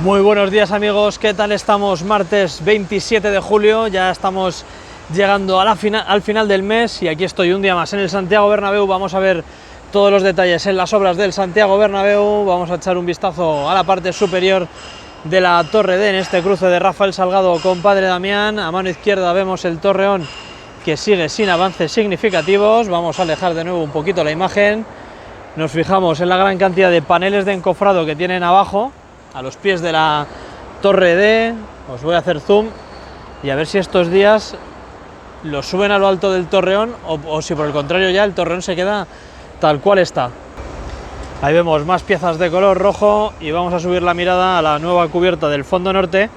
Muy buenos días amigos, ¿qué tal estamos? Martes 27 de julio, ya estamos llegando a al final del mes y aquí estoy un día más en el Santiago Bernabéu. Vamos a ver todos los detalles en las obras del Santiago Bernabéu, vamos a echar un vistazo a la parte superior de la Torre D en este cruce de Rafael Salgado con Padre Damián. A mano izquierda vemos el Torreón que sigue sin avances significativos. Vamos a alejar de nuevo un poquito la imagen, nos fijamos en la gran cantidad de paneles de encofrado que tienen abajo a los pies de la Torre D. Os voy a hacer zoom y a ver si estos días los suben a lo alto del Torreón o si por el contrario ya el Torreón se queda tal cual está. Ahí vemos más piezas de color rojo y vamos a subir la mirada a la nueva cubierta del fondo norte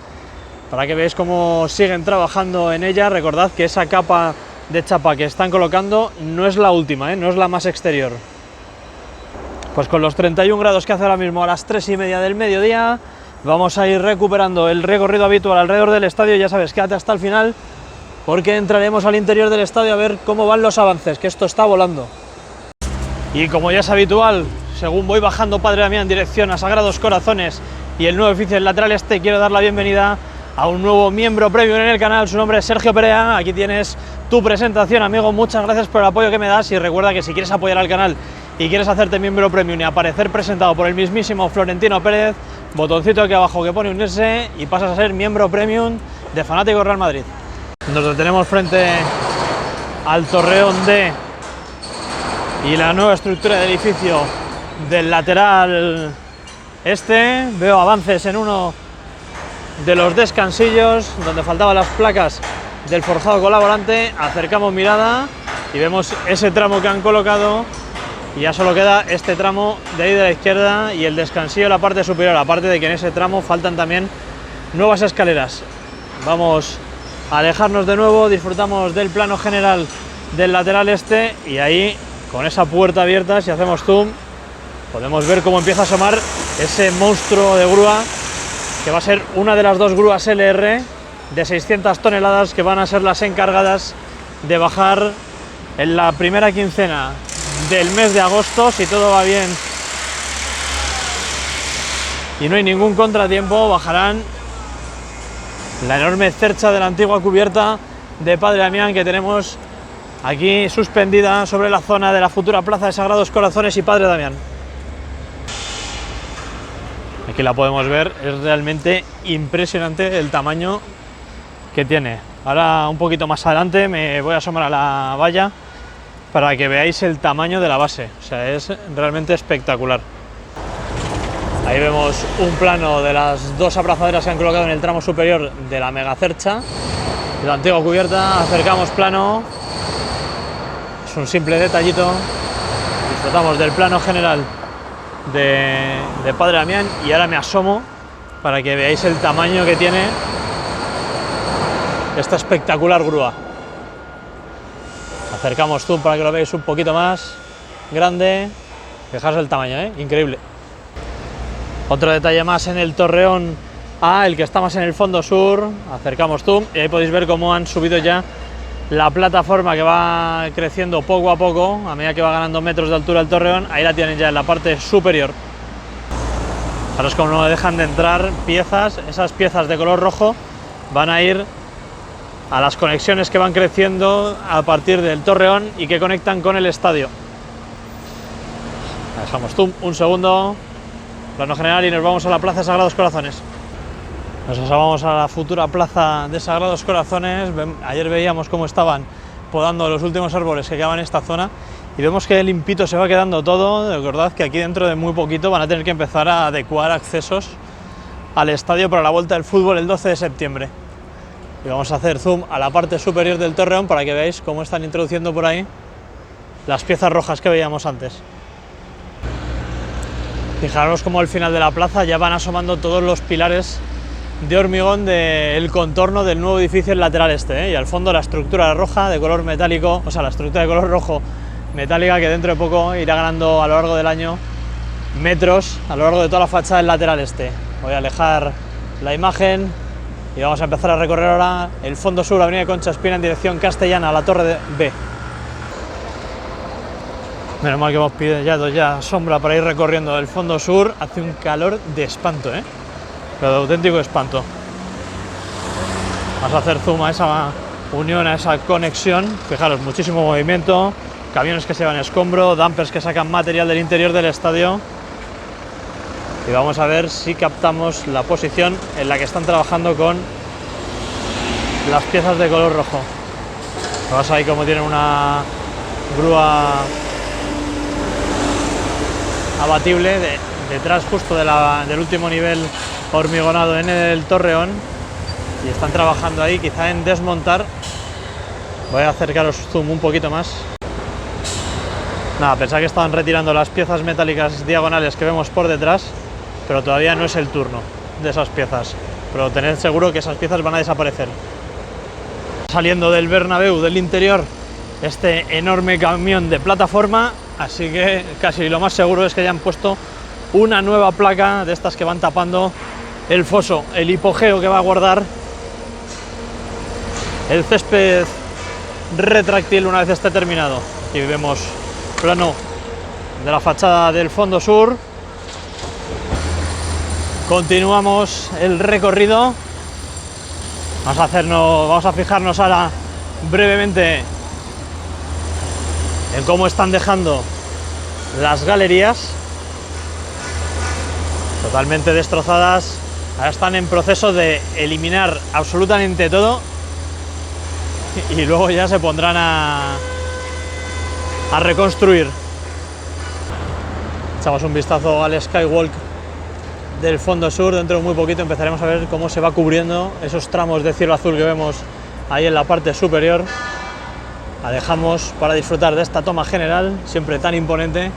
para que veáis cómo siguen trabajando en ella. Recordad que esa capa de chapa que están colocando no es la última, no es la más exterior. Pues con los 31 grados que hace ahora mismo a las 3:30 del mediodía, vamos a ir recuperando el recorrido habitual alrededor del estadio. Ya sabes, quédate hasta el final porque entraremos al interior del estadio a ver cómo van los avances, que esto está volando. Y como ya es habitual, según voy bajando Padre Damián en dirección a Sagrados Corazones y el nuevo edificio del lateral este, quiero dar la bienvenida a un nuevo miembro premium en el canal. Su nombre es Sergio Perea. Aquí tienes tu presentación, amigo. Muchas gracias por el apoyo que me das y recuerda que si quieres apoyar al canal y quieres hacerte miembro premium y aparecer presentado por el mismísimo Florentino Pérez, botoncito aquí abajo que pone unirse y pasas a ser miembro premium de Fanático Real Madrid. Nos detenemos frente al Torreón D y la nueva estructura del edificio del lateral este. Veo avances en uno de los descansillos donde faltaban las placas del forjado colaborante. Acercamos mirada y vemos ese tramo que han colocado y ya solo queda este tramo de ahí de la izquierda y el descansillo en la parte superior, aparte de que en ese tramo faltan también nuevas escaleras. Vamos a alejarnos de nuevo, disfrutamos del plano general del lateral este y ahí con esa puerta abierta, si hacemos zoom, podemos ver cómo empieza a asomar ese monstruo de grúa que va a ser una de las dos grúas LR de 600 toneladas que van a ser las encargadas de bajar en la primera quincena del mes de agosto, si todo va bien y no hay ningún contratiempo. Bajarán la enorme cercha de la antigua cubierta de Padre Damián que tenemos aquí suspendida sobre la zona de la futura plaza de Sagrados Corazones y Padre Damián. Aquí la podemos ver, es realmente impresionante el tamaño que tiene. Ahora un poquito más adelante me voy a asomar a la valla para que veáis el tamaño de la base, o sea, es realmente espectacular. Ahí vemos un plano de las dos abrazaderas que han colocado en el tramo superior de la megacercha, de la antigua cubierta. Acercamos plano, es un simple detallito, disfrutamos del plano general de Padre Damián y ahora me asomo para que veáis el tamaño que tiene esta espectacular grúa. Acercamos zoom para que lo veáis un poquito más grande. Fijaos el tamaño, increíble. Otro detalle más en el Torreón A, el que está más en el fondo sur. Acercamos zoom y ahí podéis ver cómo han subido ya la plataforma que va creciendo poco a poco a medida que va ganando metros de altura el Torreón. Ahí la tienen ya en la parte superior. Ahora es como no dejan de entrar piezas. Esas piezas de color rojo van a ir a las conexiones que van creciendo a partir del Torreón y que conectan con el estadio. Dejamos zoom un segundo, plano general, y nos vamos a la plaza de Sagrados Corazones. Nos asomamos a la futura plaza de Sagrados Corazones. Ayer veíamos cómo estaban podando los últimos árboles que quedaban en esta zona y vemos que limpito se va quedando todo. Recordad que aquí dentro de muy poquito van a tener que empezar a adecuar accesos al estadio para la vuelta del fútbol el 12 de septiembre. Y vamos a hacer zoom a la parte superior del Torreón para que veáis cómo están introduciendo por ahí las piezas rojas que veíamos antes. Fijaros cómo al final de la plaza ya van asomando todos los pilares de hormigón del contorno del nuevo edificio en lateral este, y al fondo la estructura roja de color metálico, o sea, la estructura de color rojo metálica que dentro de poco irá ganando a lo largo del año metros a lo largo de toda la fachada del lateral este. Voy a alejar la imagen y vamos a empezar a recorrer ahora el fondo sur, avenida Concha Espina en dirección castellana, a la Torre B. Menos mal que hemos pillado ya sombra para ir recorriendo el fondo sur. Hace un calor de espanto, pero de auténtico espanto. Vamos a hacer zoom a esa unión, a esa conexión. Fijaros, muchísimo movimiento, camiones que se llevan escombro, dumpers que sacan material del interior del estadio. Y vamos a ver si captamos la posición en la que están trabajando con las piezas de color rojo. Vamos ahí como tienen una grúa abatible detrás justo del último nivel hormigonado en el Torreón, y están trabajando ahí quizá en desmontar. Voy a acercaros zoom un poquito más. Nada, pensaba que estaban retirando las piezas metálicas diagonales que vemos por detrás, pero todavía no es el turno de esas piezas, pero tened seguro que esas piezas van a desaparecer. Saliendo del Bernabéu, del interior, este enorme camión de plataforma, así que casi lo más seguro es que hayan puesto una nueva placa de estas que van tapando el foso, el hipogeo que va a guardar el césped retráctil una vez esté terminado. Aquí vemos plano de la fachada del fondo sur. Continuamos el recorrido. Vamos a fijarnos ahora brevemente en cómo están dejando las galerías, totalmente destrozadas. Ahora están en proceso de eliminar absolutamente todo y luego ya se pondrán a reconstruir. Echamos un vistazo al skywalk del fondo sur. Dentro de muy poquito empezaremos a ver cómo se va cubriendo esos tramos de cielo azul que vemos ahí en la parte superior. La dejamos para disfrutar de esta toma general, siempre tan imponente,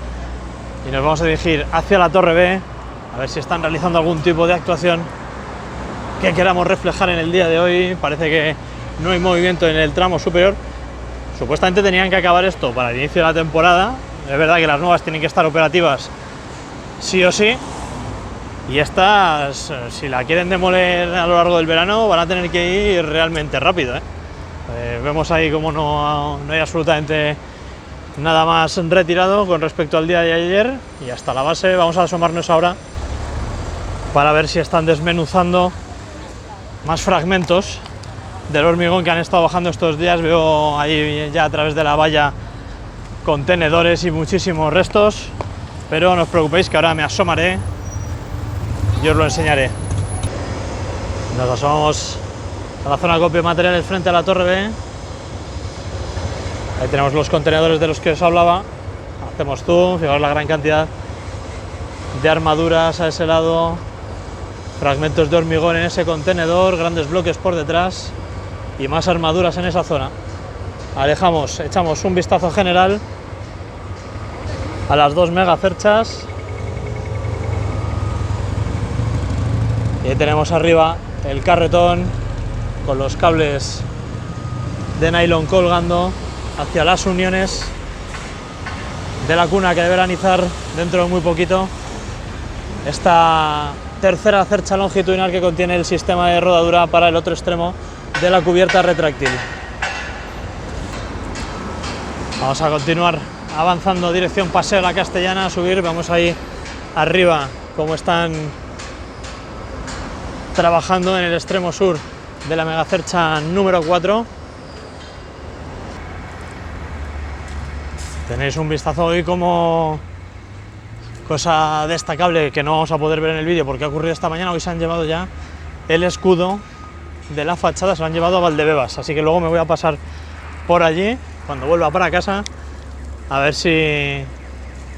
y nos vamos a dirigir hacia la Torre B, a ver si están realizando algún tipo de actuación que queramos reflejar en el día de hoy. Parece que no hay movimiento en el tramo superior. Supuestamente tenían que acabar esto para el inicio de la temporada. Es verdad que las nuevas tienen que estar operativas sí o sí, y estas, si la quieren demoler a lo largo del verano, van a tener que ir realmente rápido, ¿eh? Vemos ahí como no hay absolutamente nada más retirado con respecto al día de ayer, y hasta la base vamos a asomarnos ahora para ver si están desmenuzando más fragmentos del hormigón que han estado bajando estos días. Veo ahí ya a través de la valla contenedores y muchísimos restos, pero no os preocupéis que ahora me asomaré y os lo enseñaré. Nos asomamos a la zona de acopio de materiales frente a la Torre B. Ahí tenemos los contenedores de los que os hablaba. Hacemos zoom, fijaos la gran cantidad de armaduras a ese lado, fragmentos de hormigón en ese contenedor, grandes bloques por detrás y más armaduras en esa zona. Alejamos, echamos un vistazo general a las dos megacerchas. Y ahí tenemos arriba el carretón con los cables de nylon colgando hacia las uniones de la cuna que deberá anizar dentro de muy poquito esta tercera cercha longitudinal que contiene el sistema de rodadura para el otro extremo de la cubierta retráctil. Vamos a continuar avanzando dirección Paseo de la Castellana, a subir. Vamos ahí arriba cómo están trabajando en el extremo sur de la megacercha número 4. Tenéis un vistazo hoy como cosa destacable que no vamos a poder ver en el vídeo porque ha ocurrido esta mañana. Hoy se han llevado ya el escudo de la fachada, se lo han llevado a Valdebebas, así que luego me voy a pasar por allí cuando vuelva para casa a ver si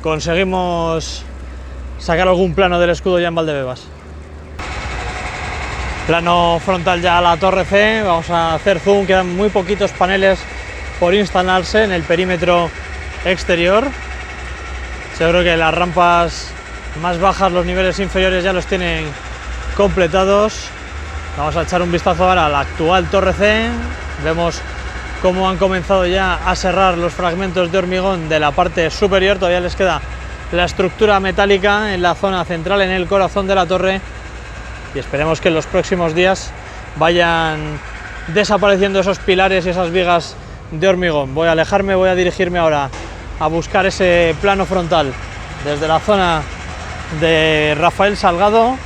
conseguimos sacar algún plano del escudo ya en Valdebebas. Plano frontal ya a la Torre C. Vamos a hacer zoom, quedan muy poquitos paneles por instalarse en el perímetro exterior. Seguro que las rampas más bajas, los niveles inferiores ya los tienen completados. Vamos a echar un vistazo ahora a la actual Torre C. Vemos cómo han comenzado ya a serrar los fragmentos de hormigón de la parte superior. Todavía les queda la estructura metálica en la zona central, en el corazón de la torre, y esperemos que en los próximos días vayan desapareciendo esos pilares y esas vigas de hormigón. Voy a alejarme, voy a dirigirme ahora a buscar ese plano frontal desde la zona de Rafael Salgado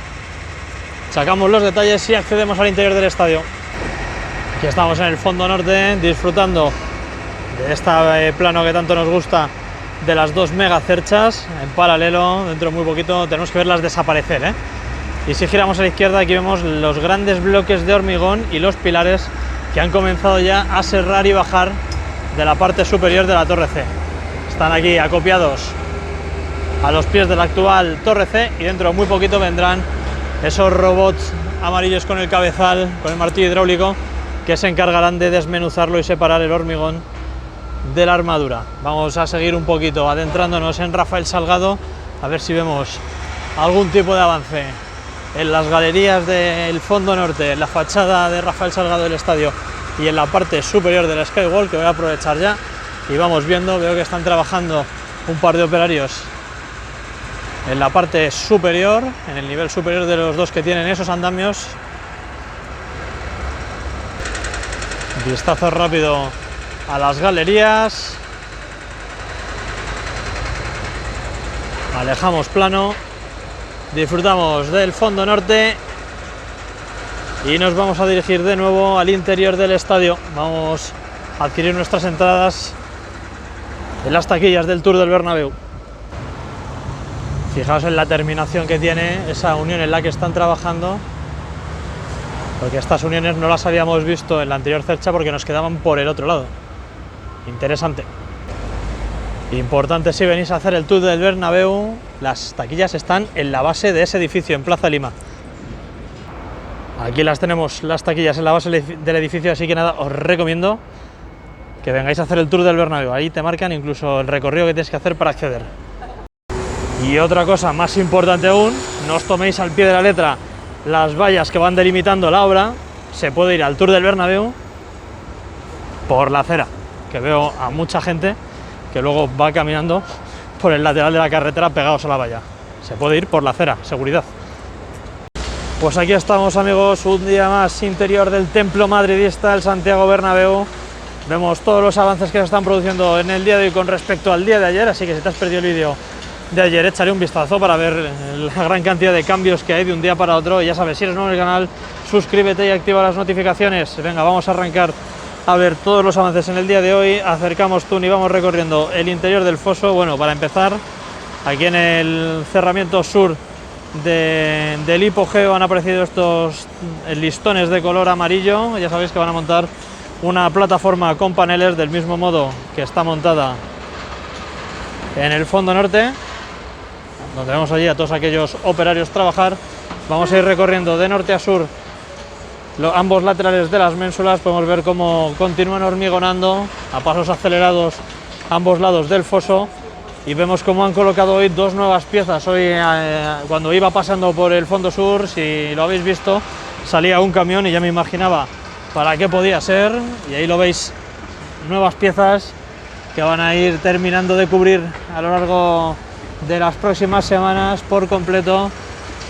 sacamos los detalles y accedemos al interior del estadio. Aquí estamos en el fondo norte disfrutando de este plano que tanto nos gusta de las dos mega cerchas en paralelo. Dentro de muy poquito tenemos que verlas desaparecer, ¿eh? Y si giramos a la izquierda, aquí vemos los grandes bloques de hormigón y los pilares que han comenzado ya a serrar y bajar de la parte superior de la torre C. Están aquí acopiados a los pies de la actual torre C y dentro de muy poquito vendrán esos robots amarillos con el cabezal, con el martillo hidráulico, que se encargarán de desmenuzarlo y separar el hormigón de la armadura. Vamos a seguir un poquito adentrándonos en Rafael Salgado, a ver si vemos algún tipo de avance en las galerías del fondo norte, en la fachada de Rafael Salgado del estadio y en la parte superior del Skywall, que voy a aprovechar ya y vamos viendo. Veo que están trabajando un par de operarios en la parte superior, en el nivel superior de los dos que tienen esos andamios. Vistazo rápido a las galerías, alejamos plano, disfrutamos del fondo norte y nos vamos a dirigir de nuevo al interior del estadio. Vamos a adquirir nuestras entradas en las taquillas del Tour del Bernabéu. Fijaos en la terminación que tiene esa unión en la que están trabajando, porque estas uniones no las habíamos visto en la anterior cercha porque nos quedaban por el otro lado. Interesante. Importante, si venís a hacer el Tour del Bernabéu, las taquillas están en la base de ese edificio, en Plaza Lima. Aquí las tenemos, las taquillas en la base del edificio, así que nada, os recomiendo que vengáis a hacer el Tour del Bernabéu. Ahí te marcan incluso el recorrido que tienes que hacer para acceder. Y otra cosa más importante aún, no os toméis al pie de la letra las vallas que van delimitando la obra. Se puede ir al Tour del Bernabéu por la acera, que veo a mucha gente que luego va caminando por el lateral de la carretera pegados a la valla. Se puede ir por la acera, seguridad. Pues aquí estamos, amigos, un día más interior del templo madridista, el Santiago Bernabéu. Vemos todos los avances que se están produciendo en el día de hoy con respecto al día de ayer, así que si te has perdido el vídeo de ayer, échale un vistazo para ver la gran cantidad de cambios que hay de un día para otro. Y ya sabes, si eres nuevo en el canal, suscríbete y activa las notificaciones. Venga, vamos a arrancar a ver todos los avances en el día de hoy. Acercamos Tun y vamos recorriendo el interior del foso. Bueno, para empezar, aquí en el cerramiento sur del hipogeo han aparecido estos listones de color amarillo. Ya sabéis que van a montar una plataforma con paneles del mismo modo que está montada en el fondo norte, donde vemos allí a todos aquellos operarios trabajar. Vamos a ir recorriendo de norte a sur ambos laterales de las ménsulas. Podemos ver cómo continúan hormigonando a pasos acelerados ambos lados del foso y vemos cómo han colocado hoy dos nuevas piezas. Hoy cuando iba pasando por el fondo sur, si lo habéis visto, salía un camión y ya me imaginaba para qué podía ser, y ahí lo veis, nuevas piezas que van a ir terminando de cubrir a lo largo de las próximas semanas por completo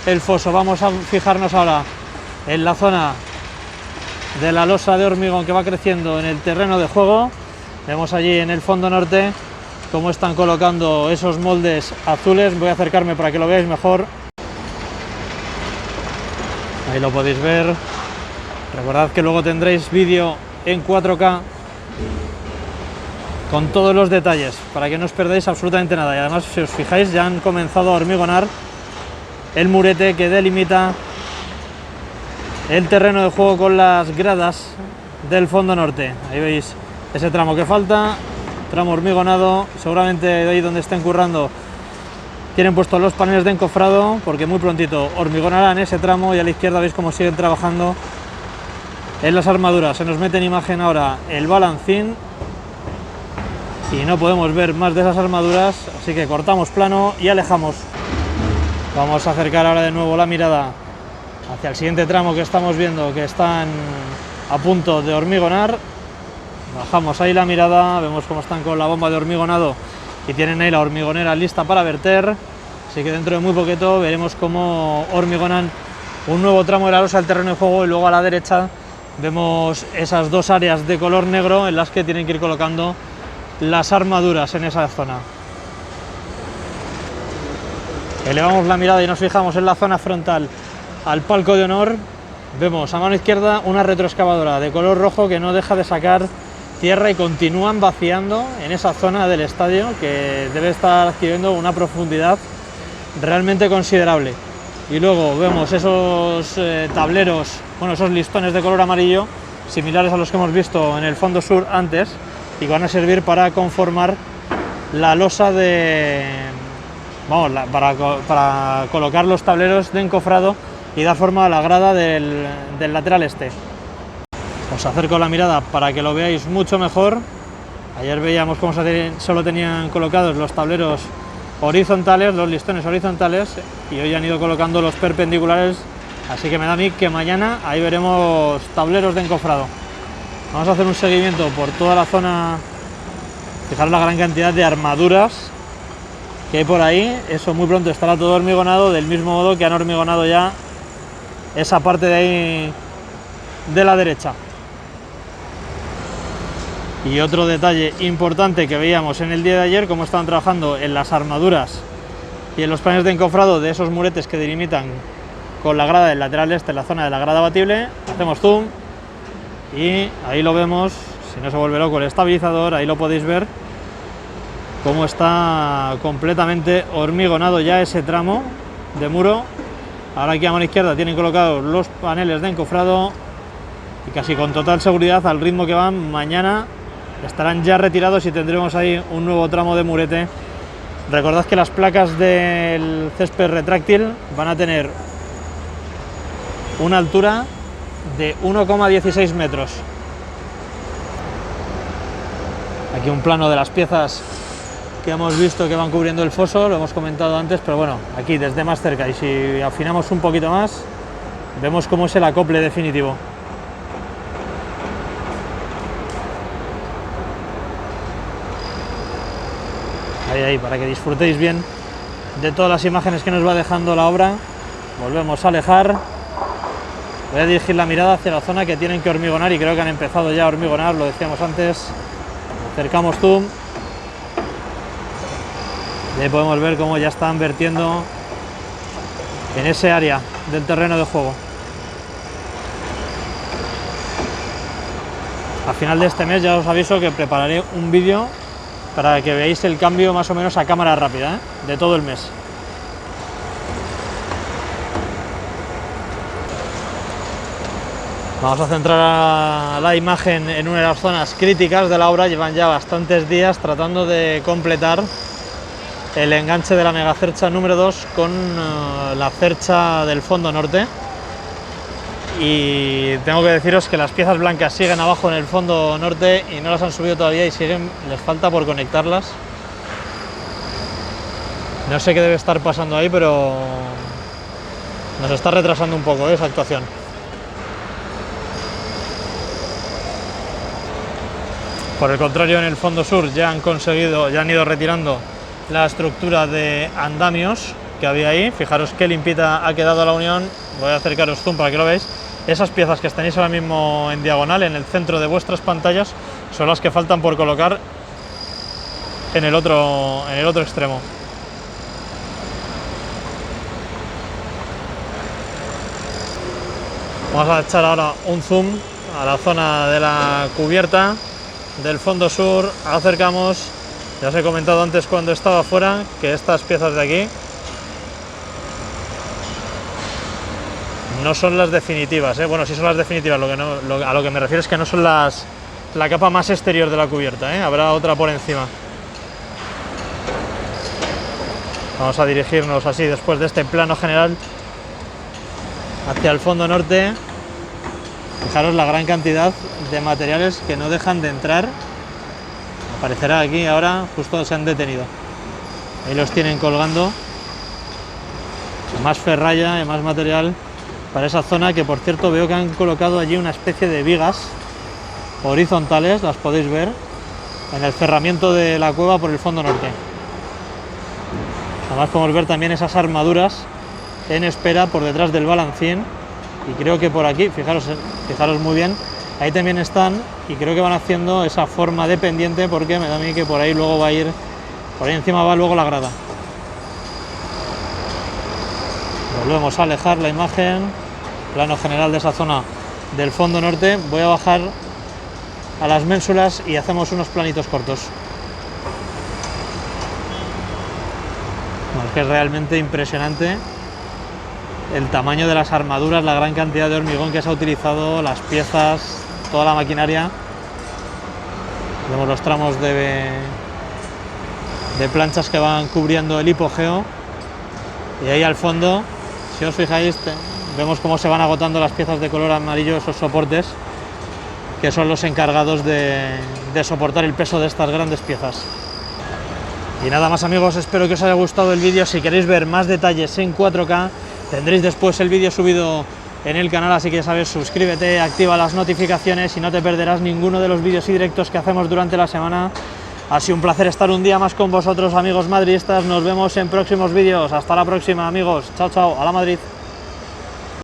el foso. Vamos a fijarnos ahora en la zona de la losa de hormigón que va creciendo en el terreno de juego. Vemos allí en el fondo norte cómo están colocando esos moldes azules. Voy a acercarme para que lo veáis mejor. Ahí lo podéis ver. Recordad que luego tendréis vídeo en 4K con todos los detalles para que no os perdáis absolutamente nada. Y además, si os fijáis, ya han comenzado a hormigonar el murete que delimita el terreno de juego con las gradas del fondo norte. Ahí veis ese tramo que falta, tramo hormigonado. Seguramente de ahí donde estén currando tienen puestos los paneles de encofrado, porque muy prontito hormigonarán ese tramo. Y a la izquierda veis cómo siguen trabajando en las armaduras. Se nos mete en imagen ahora el balancín y no podemos ver más de esas armaduras, así que cortamos plano y alejamos. Vamos a acercar ahora de nuevo la mirada hacia el siguiente tramo que estamos viendo, que están a punto de hormigonar. Bajamos ahí la mirada, vemos cómo están con la bomba de hormigonado y tienen ahí la hormigonera lista para verter, así que dentro de muy poquito veremos cómo hormigonan un nuevo tramo de la losa del terreno de juego. Y luego a la derecha vemos esas dos áreas de color negro en las que tienen que ir colocando las armaduras en esa zona. Elevamos la mirada y nos fijamos en la zona frontal al palco de honor, vemos a mano izquierda una retroexcavadora de color rojo que no deja de sacar tierra y continúan vaciando en esa zona del estadio que debe estar adquiriendo una profundidad realmente considerable. Y luego vemos esos tableros, bueno, esos listones de color amarillo similares a los que hemos visto en el fondo sur antes y que van a servir para conformar la losa de, vamos, para colocar los tableros de encofrado y dar forma a la grada del lateral este. Os acerco la mirada para que lo veáis mucho mejor. Ayer veíamos cómo solo tenían colocados los tableros horizontales, los listones horizontales, y hoy han ido colocando los perpendiculares, así que me da a mí que mañana ahí veremos tableros de encofrado. Vamos a hacer un seguimiento por toda la zona. Fijaros la gran cantidad de armaduras que hay por ahí. Eso muy pronto estará todo hormigonado, del mismo modo que han hormigonado ya esa parte de ahí de la derecha. Y otro detalle importante que veíamos en el día de ayer, cómo estaban trabajando en las armaduras y en los paneles de encofrado de esos muretes que delimitan con la grada del lateral este, la zona de la grada abatible. Hacemos zoom y ahí lo vemos, si no se vuelve loco el estabilizador, ahí lo podéis ver, cómo está completamente hormigonado ya ese tramo de muro. Ahora aquí a mano izquierda tienen colocados los paneles de encofrado y casi con total seguridad, al ritmo que van, mañana estarán ya retirados y tendremos ahí un nuevo tramo de murete. Recordad que las placas del césped retráctil van a tener una altura de 1,16 metros. Aquí un plano de las piezas que hemos visto que van cubriendo el foso, lo hemos comentado antes, pero bueno, aquí desde más cerca, y si afinamos un poquito más, vemos cómo es el acople definitivo. Ahí, para que disfrutéis bien de todas las imágenes que nos va dejando la obra. Volvemos a alejar. Voy a dirigir la mirada hacia la zona que tienen que hormigonar y creo que han empezado ya a hormigonar, lo decíamos antes. Acercamos zoom. Y ahí podemos ver cómo ya están vertiendo en ese área del terreno de juego. A final de este mes ya os aviso que prepararé un vídeo para que veáis el cambio más o menos a cámara rápida, de todo el mes. Vamos a centrar la imagen en una de las zonas críticas de la obra. Llevan ya bastantes días tratando de completar el enganche de la megacercha número 2 con la cercha del fondo norte. Y tengo que deciros que las piezas blancas siguen abajo en el fondo norte y no las han subido todavía y siguen, les falta por conectarlas. No sé qué debe estar pasando ahí, pero nos está retrasando un poco esa actuación. Por el contrario, en el fondo sur ya han ido retirando la estructura de andamios que había ahí. Fijaros qué limpita ha quedado la unión. Voy a acercaros zoom para que lo veáis. Esas piezas que tenéis ahora mismo en diagonal en el centro de vuestras pantallas son las que faltan por colocar en el otro extremo. Vamos a echar ahora un zoom a la zona de la cubierta del fondo sur. Acercamos. Ya os he comentado antes cuando estaba fuera que estas piezas de aquí no son las definitivas, ¿eh? Bueno, sí son las definitivas, a lo que me refiero es que no son la capa más exterior de la cubierta, ¿eh? Habrá otra por encima. Vamos a dirigirnos así después de este plano general hacia el fondo norte. Fijaros la gran cantidad de materiales que no dejan de entrar. Aparecerá aquí ahora, justo se han detenido. Ahí los tienen colgando. Más ferralla y más material para esa zona, que por cierto veo que han colocado allí una especie de vigas horizontales, las podéis ver, en el cerramiento de la cueva por el fondo norte. Además podemos ver también esas armaduras en espera por detrás del balancín, y creo que por aquí, fijaros muy bien, ahí también están, y creo que van haciendo esa forma de pendiente, porque me da a mí que por ahí luego va a ir, por ahí encima va luego la grada. Volvemos a alejar la imagen, plano general de esa zona del fondo norte. Voy a bajar a las ménsulas y hacemos unos planitos cortos. Bueno, es que es realmente impresionante el tamaño de las armaduras, la gran cantidad de hormigón que se ha utilizado, las piezas, toda la maquinaria. Vemos los tramos de planchas que van cubriendo el hipogeo, y ahí al fondo, si os fijáis, vemos cómo se van agotando las piezas de color amarillo, esos soportes que son los encargados de soportar el peso de estas grandes piezas. Y nada más, amigos, espero que os haya gustado el vídeo. Si queréis ver más detalles en 4K, tendréis después el vídeo subido en el canal, así que ya sabes, suscríbete, activa las notificaciones y no te perderás ninguno de los vídeos y directos que hacemos durante la semana. Ha sido un placer estar un día más con vosotros, amigos madridistas. Nos vemos en próximos vídeos. Hasta la próxima, amigos. Chao, chao. ¡Hala Madrid!